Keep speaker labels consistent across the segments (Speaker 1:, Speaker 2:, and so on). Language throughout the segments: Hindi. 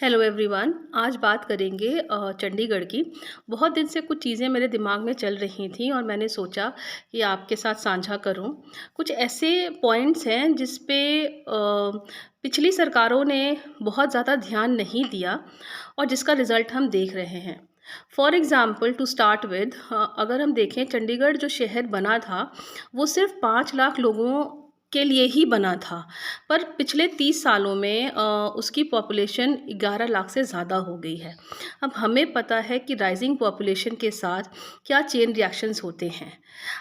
Speaker 1: Hello everyone. आज बात करेंगे चंडीगढ़ की। बहुत दिन से कुछ चीज़ें मेरे दिमाग में चल रही थी और मैंने सोचा कि आपके साथ साझा करूं। कुछ ऐसे पॉइंट्स हैं जिस पे पिछली सरकारों ने बहुत ज़्यादा ध्यान नहीं दिया और जिसका रिज़ल्ट हम देख रहे हैं। For example to start with, अगर हम देखें चंडीगढ़ जो शहर बना था वो सिर्फ 5 लाख लोगों के लिए ही बना था, पर पिछले 30 सालों में उसकी पॉपुलेशन 11 लाख से ज़्यादा हो गई है। अब हमें पता है कि राइजिंग पॉपुलेशन के साथ क्या चेन रिएक्शंस होते हैं।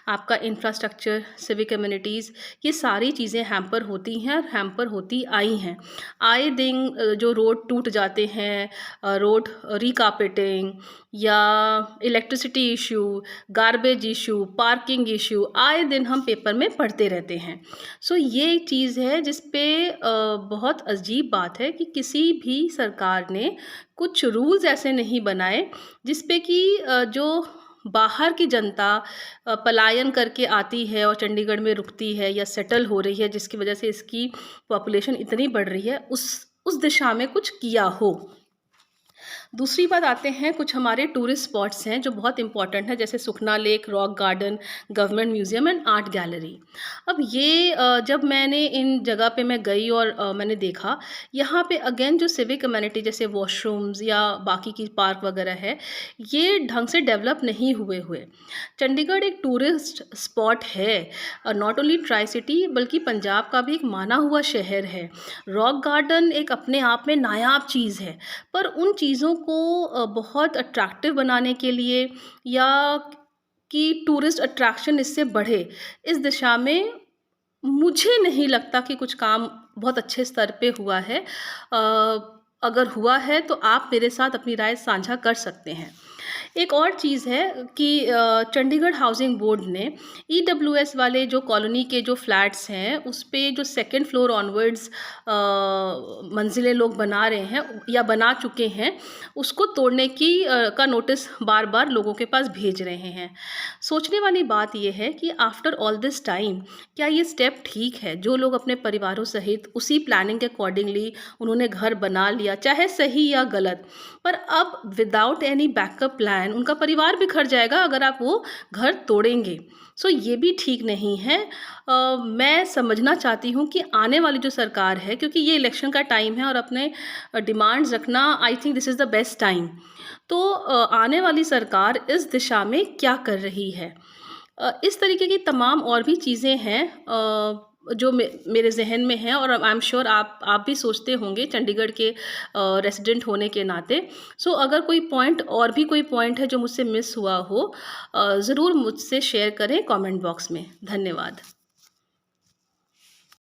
Speaker 1: आपका इंफ्रास्ट्रक्चर, सिविक कम्युनिटीज़, ये सारी चीज़ें हैम्पर होती हैं और हैम्पर होती आई हैं। आए दिन जो रोड टूट जाते हैं, रोड रिकार्पेटिंग या electricity issue, garbage issue, parking issue, आए दिन हम पेपर में पढ़ते रहते हैं। सो ये एक चीज़ है जिस पे बहुत अजीब बात है कि किसी भी सरकार ने कुछ रूल्स ऐसे नहीं बनाए जिस पे कि जो बाहर की जनता पलायन करके आती है और चंडीगढ़ में रुकती है या सेटल हो रही है, जिसकी वजह से इसकी पॉपुलेशन इतनी बढ़ रही है, उस दिशा में कुछ किया हो। दूसरी बात आते हैं, कुछ हमारे टूरिस्ट स्पॉट्स हैं जो बहुत इंपॉर्टेंट है, जैसे Sukhna lake, rock garden, government museum and art gallery. अब ये जब मैंने इन जगह पे मैं गई और मैंने देखा यहाँ पे अगेन जो सिविक कम्युनिटी जैसे वॉशरूम्स या बाकी की पार्क वगैरह है, ये ढंग से डेवलप नहीं हुए। चंडीगढ़ एक टूरिस्ट स्पॉट है, नॉट ओनली ट्राई सिटी बल्कि पंजाब का भी एक माना हुआ शहर है। रॉक गार्डन एक अपने आप में नायाब चीज़ है, पर उन चीज़ों को बहुत अट्रैक्टिव बनाने के लिए या कि टूरिस्ट अट्रैक्शन इससे बढ़े, इस दिशा में मुझे नहीं लगता कि कुछ काम बहुत अच्छे स्तर पे हुआ है। अगर हुआ है तो आप मेरे साथ अपनी राय साझा कर सकते हैं। एक और चीज़ है कि चंडीगढ़ हाउसिंग बोर्ड ने ईडब्ल्यूएस वाले जो कॉलोनी के जो फ्लैट्स हैं उस पे जो सेकंड फ्लोर ऑनवर्ड्स मंजिलें लोग बना रहे हैं या बना चुके हैं, उसको तोड़ने की का नोटिस बार बार लोगों के पास भेज रहे हैं। सोचने वाली बात यह है कि आफ्टर ऑल दिस टाइम क्या ये स्टेप ठीक है? जो लोग अपने परिवारों सहित उसी प्लानिंग के अकॉर्डिंगली उन्होंने घर बना लिया, चाहे सही या गलत, पर अब विदाउट एनी बैकअप प्लान उनका परिवार बिखर जाएगा अगर आप वो घर तोड़ेंगे। सो ये भी ठीक नहीं है। मैं समझना चाहती हूँ कि आने वाली जो सरकार है, क्योंकि ये इलेक्शन का टाइम है और अपने डिमांड्स रखना, I think this is the best time. तो आने वाली सरकार इस दिशा में क्या कर रही है? इस तरीके की तमाम और भी चीज़ें हैं जो मेरे ज़हन में हैं और आई एम श्योर आप भी सोचते होंगे चंडीगढ़ के रेसिडेंट होने के नाते। सो अगर कोई पॉइंट और भी कोई पॉइंट है जो मुझसे मिस हुआ हो, ज़रूर मुझसे शेयर करें कमेंट बॉक्स में। धन्यवाद।